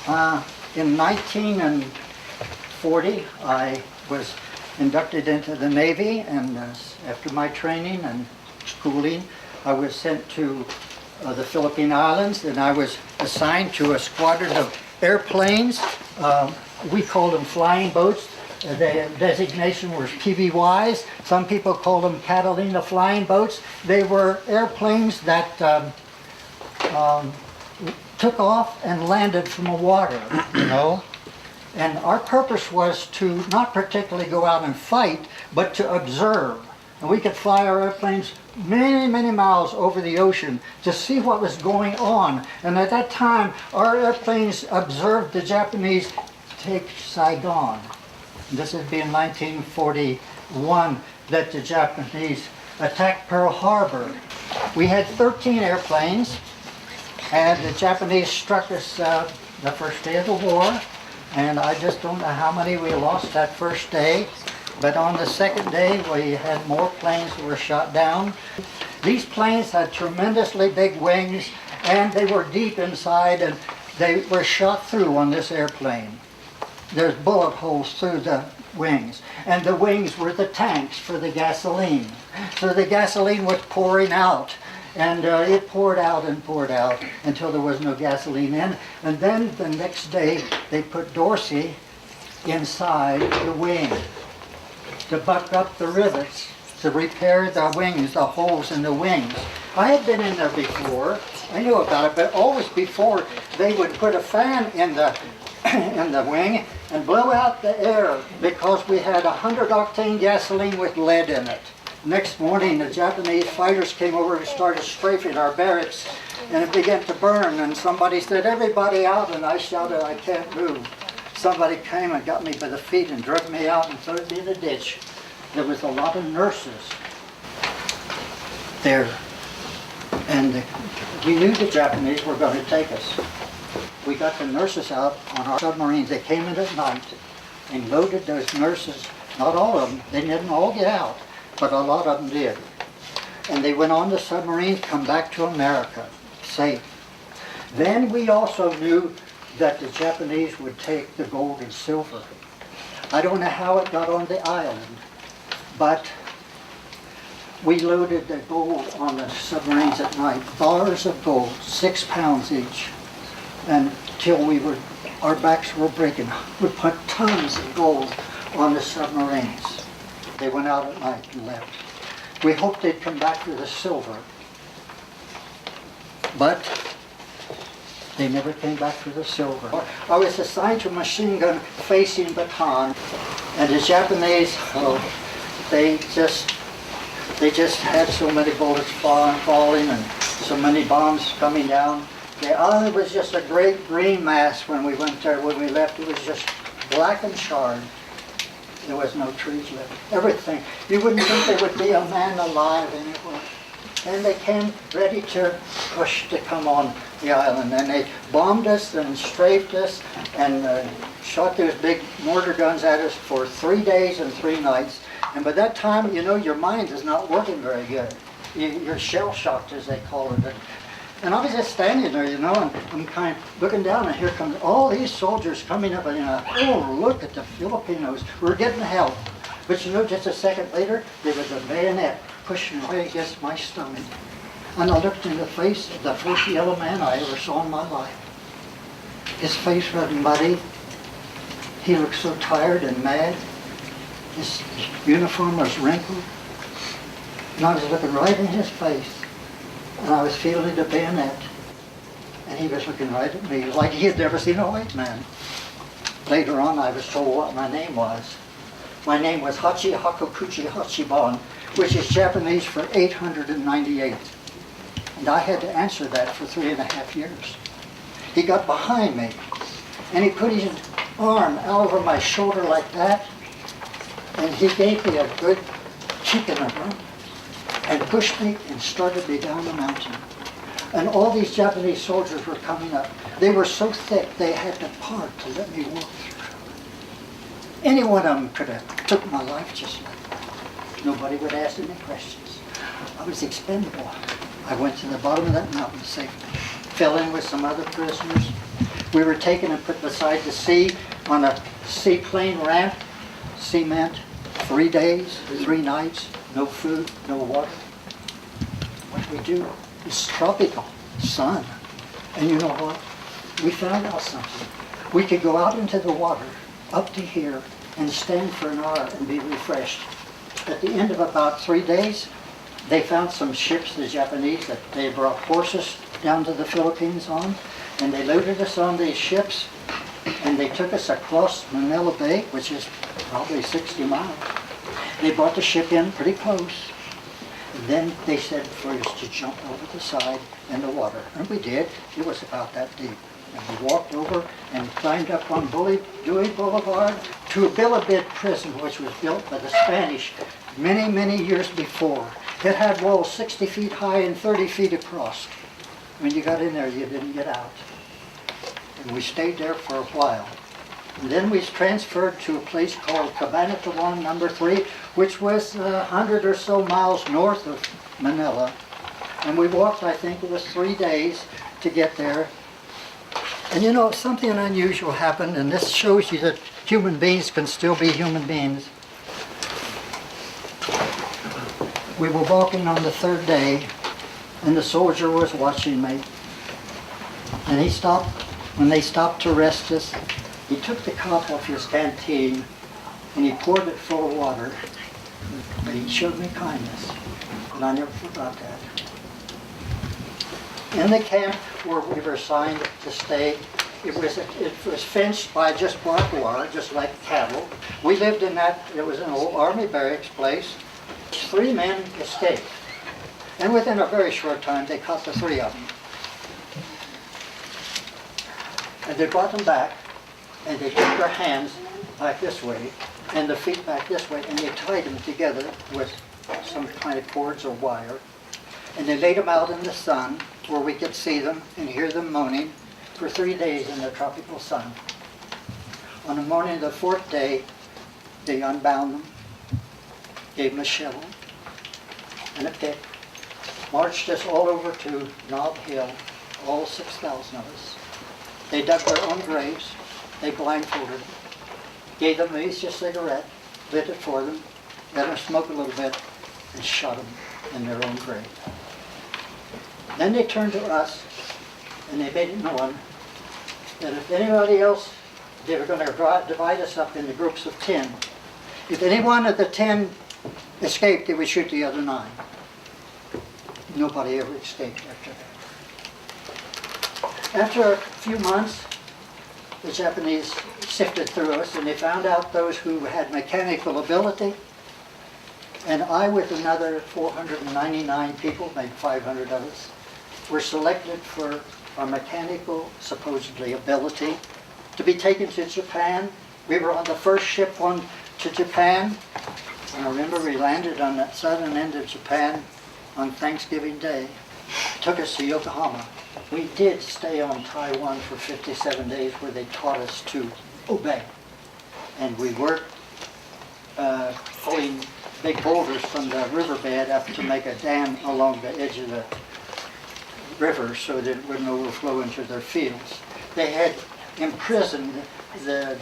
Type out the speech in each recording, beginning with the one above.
In 1940, I was inducted into the Navy, and after my training and schooling, I was sent to the Philippine Islands, and I was assigned to a squadron of airplanes. We called them flying boats. The designation was PBYs. Some people call them Catalina flying boats. They were airplanes that took off and landed from the water, you know. And our purpose was to not particularly go out and fight, but to observe. And we could fly our airplanes many, many miles over the ocean to see what was going on. And at that time, our airplanes observed the Japanese take Saigon. This would be in 1941 that the Japanese attacked Pearl Harbor. We had 13 airplanes, and the Japanese struck us the first day of the war. And I just don't know how many we lost that first day. But on the second day, we had more planes that were shot down. These planes had tremendously big wings, and they were deep inside, and they were shot through on this airplane. There's bullet holes through the wings, and the wings were the tanks for the gasoline. So the gasoline was pouring out, and it poured out and poured out until there was no gasoline in. And then the next day, they put Dorsey inside the wing to buck up the rivets, to repair the wings, the holes in the wings. I had been in there before. I knew about it, but always before, they would put a fan in the in the wing and blow out the air because we had 100 octane gasoline with lead in it. Next morning, the Japanese fighters came over and started strafing our barracks, and it began to burn, and somebody said, "Everybody out," and I shouted, "I can't move." Somebody came and got me by the feet and drug me out and threw me in the ditch. There was a lot of nurses there, and we knew the Japanese were going to take us. We got the nurses out on our submarines. They came in at night and loaded those nurses. Not all of them. They didn't all get out, but a lot of them did. And they went on the submarines, come back to America, safe. Then we also knew that the Japanese would take the gold and silver. I don't know how it got on the island, but we loaded the gold on the submarines at night. Bars of gold, 6 pounds each. Until our backs were breaking. We put tons of gold on the submarines. They went out at night and left. We hoped they'd come back for the silver, but they never came back for the silver. I was assigned to a machine gun facing baton, and the Japanese, they just had so many bullets falling and so many bombs coming down. The island was just a great green mass when we went there. When we left, it was just black and charred. There was no trees left. Everything. You wouldn't think there would be a man alive anywhere. And they came ready to push to come on the island. And they bombed us and strafed us and shot those big mortar guns at us for 3 days and 3 nights. And by that time, you know, your mind is not working very good. You're shell-shocked, as they call it. And I was just standing there, you know, and I'm kind of looking down, and here comes all these soldiers coming up, and oh, look at the Filipinos. We're getting help. But you know, just a second later, there was a bayonet pushing right against my stomach. And I looked in the face of the first yellow man I ever saw in my life. His face was muddy. He looked so tired and mad. His uniform was wrinkled. And I was looking right in his face. And I was feeling the bayonet. And he was looking right at me like he had never seen a white man. Later on, I was told what my name was. My name was Hachi Hakukuchi Hachibon, which is Japanese for 898. And I had to answer that for 3.5 years. He got behind me, and he put his arm out over my shoulder like that, and he gave me a good kick in the run, and pushed me and started me down the mountain. And all these Japanese soldiers were coming up. They were so thick, they had to part to let me walk through. Any one of them could have took my life just like that. Nobody would ask any questions. I was expendable. I went to the bottom of that mountain safely. Fell in with some other prisoners. We were taken and put beside the sea on a seaplane ramp, cement, 3 days, 3 nights, no food, no water. What do we do? It's tropical, sun. And you know what? We found out something. We could go out into the water, up to here, and stand for an hour and be refreshed. At the end of about 3 days, they found some ships, the Japanese, that they brought horses down to the Philippines on, and they loaded us on these ships, and they took us across Manila Bay, which is probably 60 miles. They brought the ship in pretty close. And then they said for us to jump over the side in the water. And we did. It was about that deep. And we walked over and climbed up on Dewey Boulevard to a Bilibid prison, which was built by the Spanish many, many years before. It had walls 60 feet high and 30 feet across. When you got in there, you didn't get out. And we stayed there for a while. And then we transferred to a place called Cabanatuan No. 3, which was 100 or so miles north of Manila. And we walked, I think it was 3 days to get there. And you know, something unusual happened, and this shows you that human beings can still be human beings. We were walking on the 3rd day, and the soldier was watching me. And he stopped, when they stopped to rest us, he took the cap off his canteen, and he poured it full of water. But he showed me kindness, and I never forgot that. In the camp where we were assigned to stay, it was fenced by just barbed wire, just like cattle. We lived in that, it was an old army barracks place. 3 men escaped. And within a very short time, they caught the 3 of them. And they brought them back, and they took their hands back this way, and the feet back this way, and they tied them together with some kind of cords or wire. And they laid them out in the sun, where we could see them and hear them moaning for 3 days in the tropical sun. On the morning of the 4th day, they unbound them, gave them a shovel and a pick, marched us all over to Nob Hill, all 6,000 of us. They dug their own graves, they blindfolded them, gave them each a cigarette, lit it for them, let them smoke a little bit, and shot them in their own grave. Then they turned to us, and they made it known that if anybody else, they were going to divide us up into groups of 10. If any one of the 10 escaped, they would shoot the other 9. Nobody ever escaped after that. After a few months, the Japanese sifted through us, and they found out those who had mechanical ability. And I, with another 499 people, maybe 500 of us, were selected for our mechanical, supposedly, ability to be taken to Japan. We were on the first ship on to Japan. And I remember we landed on that southern end of Japan on Thanksgiving Day. It took us to Yokohama. We did stay on Taiwan for 57 days where they taught us to obey. And we worked pulling big boulders from the riverbed up to make a dam along the edge of the river so that it wouldn't overflow into their fields. They had imprisoned the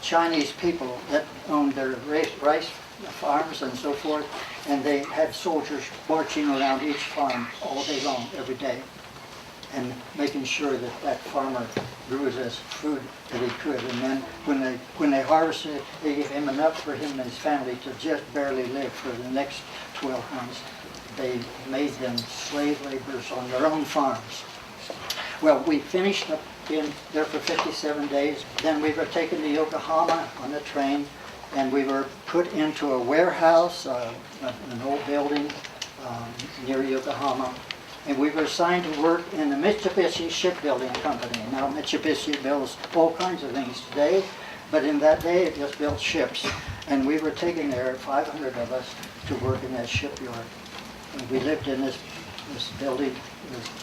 Chinese people that owned their rice farms and so forth, and they had soldiers marching around each farm all day long, every day, and making sure that that farmer grew his food that he could. And then when they harvested it, they gave him enough for him and his family to just barely live for the next 12 months. They made them slave laborers on their own farms. Well, we finished up in there for 57 days. Then we were taken to Yokohama on the train, and we were put into a warehouse, an old building near Yokohama. And we were assigned to work in the Mitsubishi Shipbuilding Company. Now Mitsubishi builds all kinds of things today, but in that day it just built ships. And we were taken there, 500 of us, to work in that shipyard. And we lived in this building.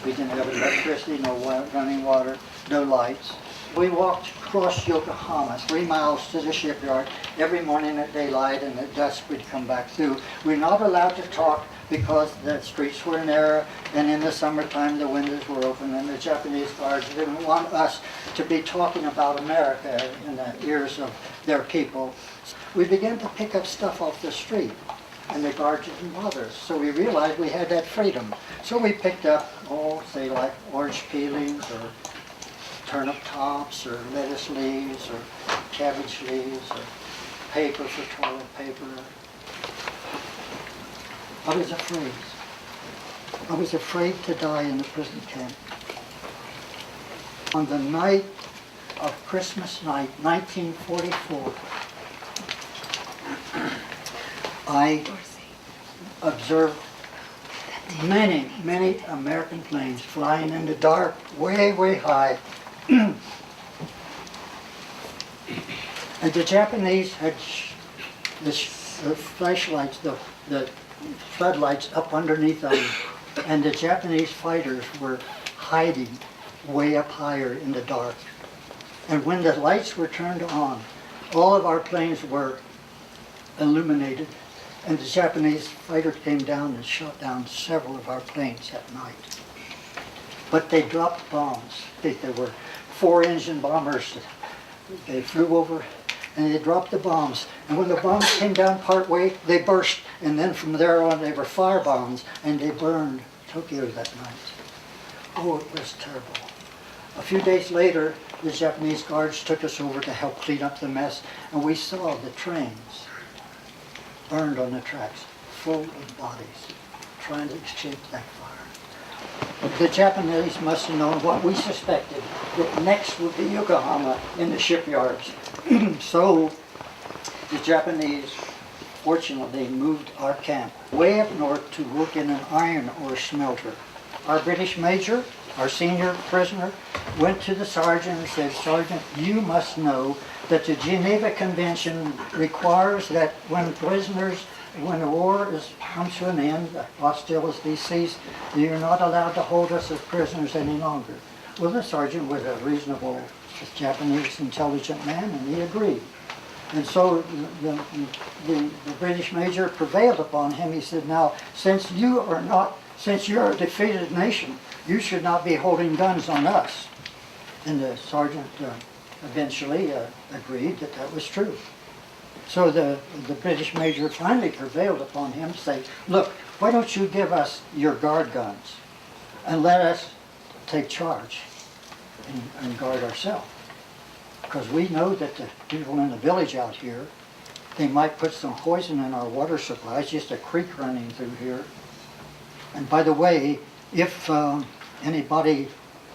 We didn't have electricity, no running water, no lights. We walked across Yokohama, 3 miles to the shipyard, every morning at daylight, and at dusk we'd come back through. We're not allowed to talk because the streets were narrow, and in the summertime the windows were open, and the Japanese guards didn't want us to be talking about America in the ears of their people. We began to pick up stuff off the street, and the guards didn't bother us. So we realized we had that freedom. So we picked up, say like orange peelings, or turnip tops, or lettuce leaves, or cabbage leaves, or paper for toilet paper. I was afraid. I was afraid to die in the prison camp. On the night of Christmas night, 1944, I observed many, many American planes flying in the dark, way, way high. And the Japanese had the flashlights, the floodlights up underneath them, and the Japanese fighters were hiding way up higher in the dark. And when the lights were turned on, all of our planes were illuminated, and the Japanese fighters came down and shot down several of our planes that night. But they dropped bombs. There were 4-engine bombers. They flew over and they dropped the bombs. And when the bombs came down part way, they burst. And then from there on, they were fire bombs, and they burned Tokyo that night. Oh, it was terrible. A few days later, the Japanese guards took us over to help clean up the mess, and we saw the trains burned on the tracks, full of bodies, trying to escape that fire. The Japanese must have known what we suspected, that next would be Yokohama in the shipyards. So the Japanese, fortunately, moved our camp way up north to work in an iron ore smelter. Our British major, our senior prisoner, went to the sergeant and said, "Sergeant, you must know that the Geneva Convention requires that when the war comes to an end, hostilities cease, you're not allowed to hold us as prisoners any longer." Well, the sergeant was a reasonable Japanese intelligent man, and he agreed. And so the British major prevailed upon him. He said, "Now, since you're a defeated nation, you should not be holding guns on us." And the sergeant eventually agreed that that was true. So the British major finally prevailed upon him to say, "Look, why don't you give us your guard guns and let us take charge and guard ourselves? Because we know that the people in the village out here, they might put some poison in our water supply. It's just a creek running through here. And by the way, if anybody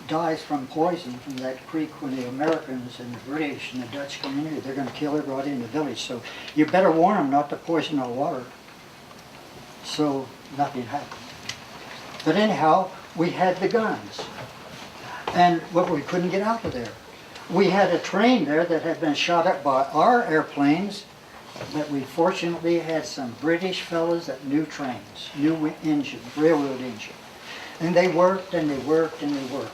dies from poison from that creek, when the Americans and the British and the Dutch come in here, they're going to kill everybody in the village. So you better warn them not to poison our water." So nothing happened. But anyhow, we had the guns. And we couldn't get out of there. We had a train there that had been shot up by our airplanes, but we fortunately had some British fellows that knew trains, knew engines, railroad engines. And they worked and they worked and they worked.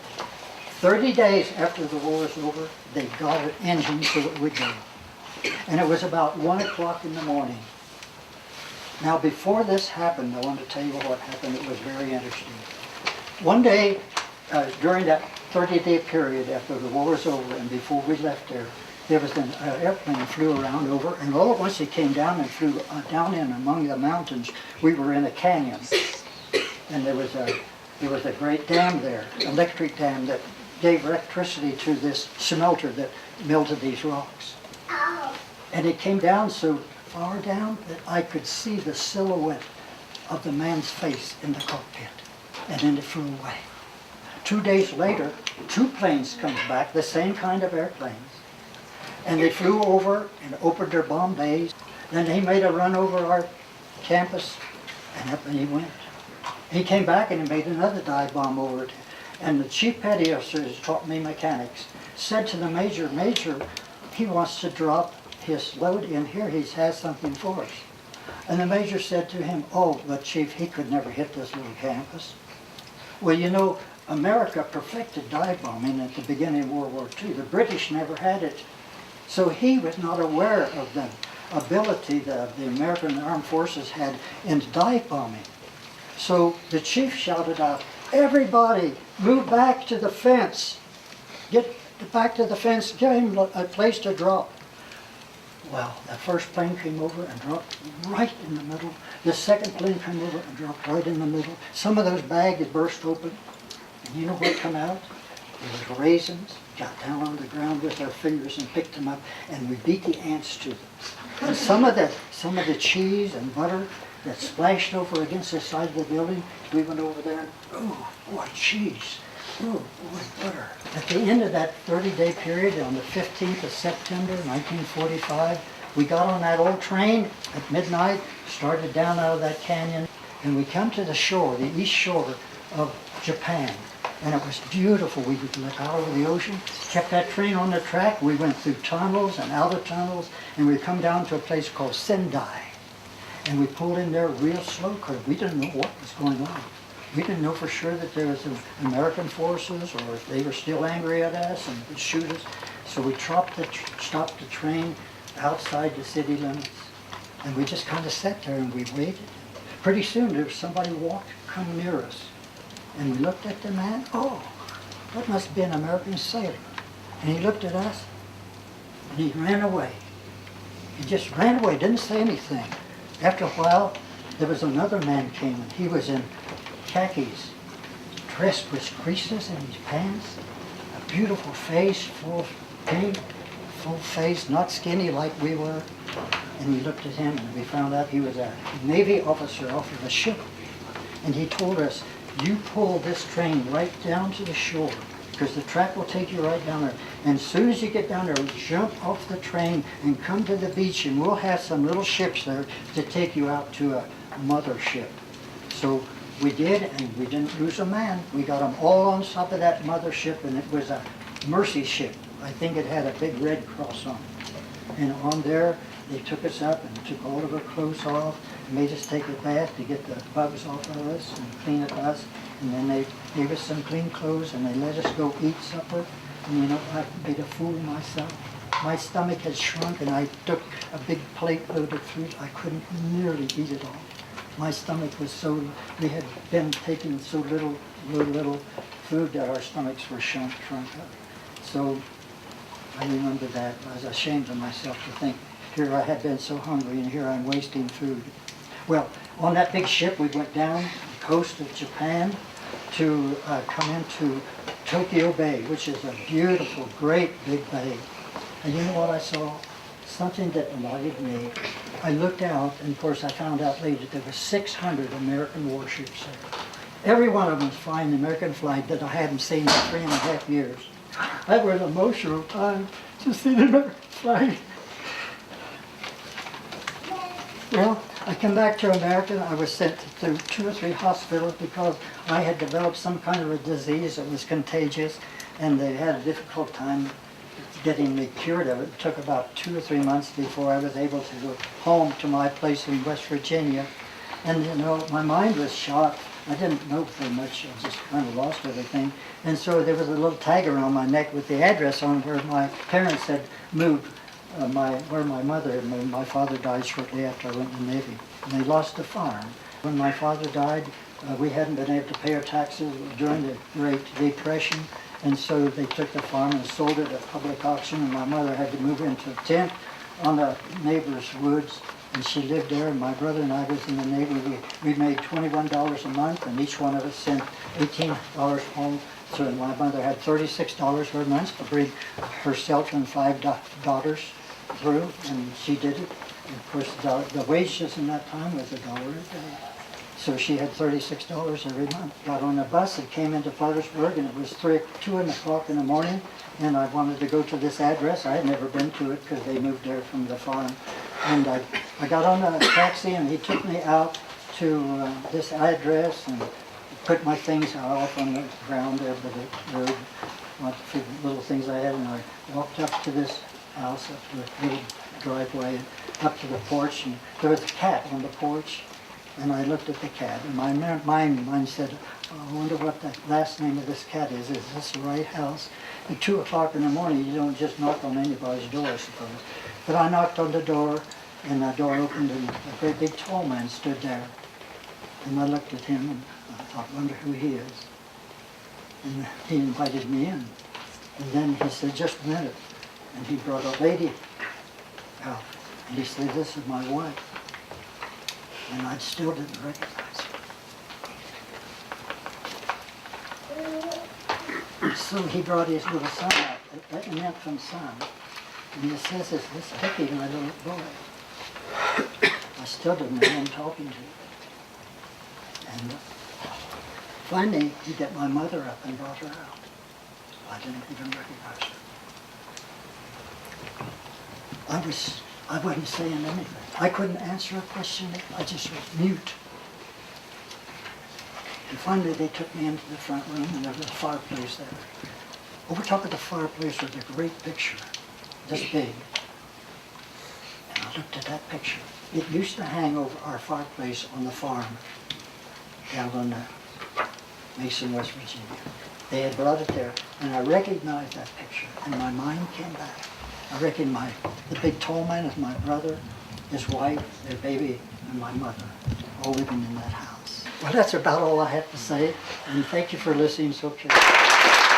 30 days after the war was over, they got an engine so it would go. And it was about 1 o'clock in the morning. Now before this happened, I want to tell you what happened. It was very interesting. One day, during that 30-day period after the war was over and before we left there was an airplane that flew around over, and all at once it came down and flew down in among the mountains. We were in a canyon, and there was a great dam there, electric dam that gave electricity to this smelter that melted these rocks. And it came down so far down that I could see the silhouette of the man's face in the cockpit, and then it flew away. 2 days later, 2 planes comes back, the same kind of airplanes, and they flew over and opened their bomb bays. Then he made a run over our campus, and up and he went. He came back and he made another dive bomb over it. And the chief petty officer who taught me mechanics said to the major, "Major, he wants to drop his load in here. He has something for us." And the major said to him, "Oh, but chief, he could never hit this little campus." Well, you know, America perfected dive bombing at the beginning of World War II. The British never had it. So he was not aware of the ability that the American Armed Forces had in dive bombing. So the chief shouted out, "Everybody, move back to the fence. Get back to the fence, give him a place to drop." Well, the first plane came over and dropped right in the middle. The second plane came over and dropped right in the middle. Some of those bags burst open. And you know what come out? It was raisins. Got down on the ground with our fingers and picked them up, and we beat the ants to them. And some of the cheese and butter that splashed over against the side of the building, we went over there and, oh, boy, cheese. Oh, boy, butter. At the end of that 30-day period, on the 15th of September, 1945, we got on that old train at midnight, started down out of that canyon, and we come to the shore, the east shore of Japan. And it was beautiful. We would look out over the ocean, kept that train on the track. We went through tunnels and out of tunnels, and we come down to a place called Sendai. And we pulled in there real slow because we didn't know what was going on. We didn't know for sure that there was American forces or if they were still angry at us and would shoot us. So we stopped the train outside the city limits. And we just kind of sat there and we waited. Pretty soon there was somebody come near us. And we looked at the man. Oh, that must be an American sailor. And he looked at us and he ran away. He just ran away, didn't say anything. After a while, there was another man came, and he was in khakis, dressed with creases in his pants, a beautiful face, full of paint, full face, not skinny like we were. And we looked at him, and we found out he was a Navy officer off of a ship. And he told us, "You pull this train right down to the shore, because the track will take you right down there. And as soon as you get down there, jump off the train and come to the beach, and we'll have some little ships there to take you out to a mothership." So we did, and we didn't lose a man. We got them all on top of that mothership, and it was a Mercy ship. I think it had a big red cross on it. And on there, they took us up and took all of our clothes off, made us take a bath to get the bugs off of us and clean up us. And then they gave us some clean clothes and they let us go eat supper. And you know, I made a fool of myself. My stomach had shrunk and I took a big plate load of food. I couldn't nearly eat it all. My stomach was so, we had been taking so little food that our stomachs were shrunk up. So I remember that. I was ashamed of myself to think, here I had been so hungry and here I'm wasting food. Well, on that big ship we went down the coast of Japan to come into Tokyo Bay, which is a beautiful, great big bay. And you know what I saw? Something that annoyed me. I looked out, and of course I found out later there were 600 American warships there. Every one of them was flying the American flag that I hadn't seen in 3.5 years. That was an emotional time to see the American flag. Well, I came back to America. I was sent to 2 or 3 hospitals because I had developed some kind of a disease that was contagious, and they had a difficult time getting me cured of it. It took about 2 or 3 months before I was able to go home to my place in West Virginia. And you know, my mind was shot. I didn't know very much. I just kind of lost everything. And so there was a little tag around my neck with the address on where my parents had moved. Where my mother and my father died shortly after I went in the Navy. And they lost the farm. When my father died, we hadn't been able to pay our taxes during the Great Depression, and so they took the farm and sold it at public auction, and my mother had to move into a tent on the neighbor's woods, and she lived there, and my brother and I was in the Navy. We made $21 a month, and each one of us sent $18 home. So my mother had $36 per month to bring herself and 5 daughters through, and she did it. And of course, the wages in that time was $1 a day. So she had $36 every month. Got on a bus and came into Parkersburg, and it was 2 o'clock in the morning, and I wanted to go to this address. I had never been to it because they moved there from the farm. And I got on a taxi, and he took me out to this address and put my things off on the ground there by the road, what little things I had, and I walked up to this house, up to the little driveway, up to the porch, and there was a cat on the porch, and I looked at the cat, and my mind said, oh, I wonder what the last name of this cat is. Is this the right house? At 2 o'clock in the morning, you don't just knock on anybody's door, I suppose. But I knocked on the door, and the door opened, and a great big tall man stood there. And I looked at him and I thought, wonder who he is. And he invited me in. And then he said, just a minute. And he brought a lady out. And he said, this is my wife. And I still didn't recognize her. So he brought his little son out, an infant son. And he says, is this Hickey, my little boy? I still didn't know him talking to him. And finally, he got my mother up and brought her out. I didn't even recognize her. I wasn't saying anything. I couldn't answer a question. I just was mute. And finally, they took me into the front room, and there was a fireplace there. Over top of the fireplace was a great picture, this big. And I looked at that picture. It used to hang over our fireplace on the farm down on Mason, West Virginia. They had brought it there, and I recognized that picture, and my mind came back. I recognized the big tall man is my brother, his wife, their baby, and my mother, all living in that house. Well, that's about all I have to say, and thank you for listening so carefully.